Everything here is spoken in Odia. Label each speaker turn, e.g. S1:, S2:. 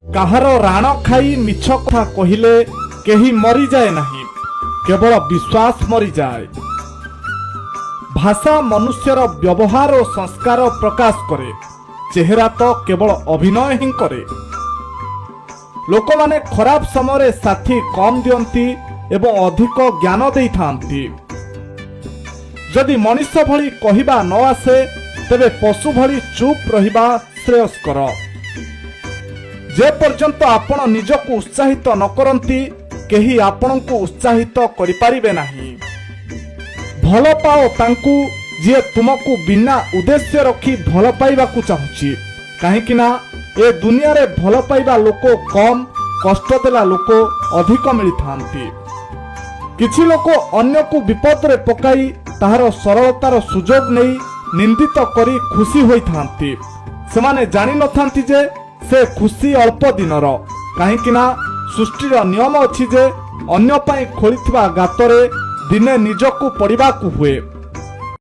S1: କାହାର ରାଣ ଖାଇ ମିଛ କଥା କହିଲେ କେହି ମରିଯାଏ ନାହିଁ, କେବଳ ବିଶ୍ୱାସ ମରିଯାଏ। ଭାଷା ମନୁଷ୍ୟର ବ୍ୟବହାର ଓ ସଂସ୍କାର ପ୍ରକାଶ କରେ, ଚେହେରା ତ କେବଳ ଅଭିନୟ ହିଁ କରେ। ଲୋକମାନେ ଖରାପ ସମୟରେ ସାଥୀ କମ୍ ଦିଅନ୍ତି ଏବଂ ଅଧିକ ଜ୍ଞାନ ଦେଇଥାନ୍ତି। ଯଦି ମଣିଷ ଭଳି କହିବା ନ ଆସେ ତେବେ ପଶୁ ଭଳି ଚୁପ୍ ରହିବା ଶ୍ରେୟସ୍କର। ଯେ ପର୍ଯ୍ୟନ୍ତ ଆପଣ ନିଜକୁ ଉତ୍ସାହିତ ନ କରନ୍ତି କେହି ଆପଣଙ୍କୁ ଉତ୍ସାହିତ କରିପାରିବେ ନାହିଁ। ଭଲ ପାଅ ତାଙ୍କୁ ଯିଏ ତୁମକୁ ବିନା ଉଦ୍ଦେଶ୍ୟ ରଖି ଭଲ ପାଇବାକୁ ଚାହୁଁଛି, କାହିଁକି ନା ଏ ଦୁନିଆରେ ଭଲ ପାଇବା ଲୋକ କମ୍, କଷ୍ଟ ଦେଲା ଲୋକ ଅଧିକ ମିଳିଥାନ୍ତି। କିଛି ଲୋକ ଅନ୍ୟକୁ ବିପଦରେ ପକାଇ ତାହାର ସରଳତାର ସୁଯୋଗ ନେଇ ନିନ୍ଦିତ କରି ଖୁସି ହୋଇଥାନ୍ତି। ସେମାନେ ଜାଣିନଥାନ୍ତି ଯେ ସେ ଖୁସି ଅଳ୍ପ ଦିନର, କାହିଁକି ନା ସୃଷ୍ଟିର ନିୟମ ଅଛି ଯେ ଅନ୍ୟ ପାଇଁ ଖୋଳିଥିବା ଗାତରେ ଦିନେ ନିଜକୁ ପଡ଼ିବାକୁ ହୁଏ।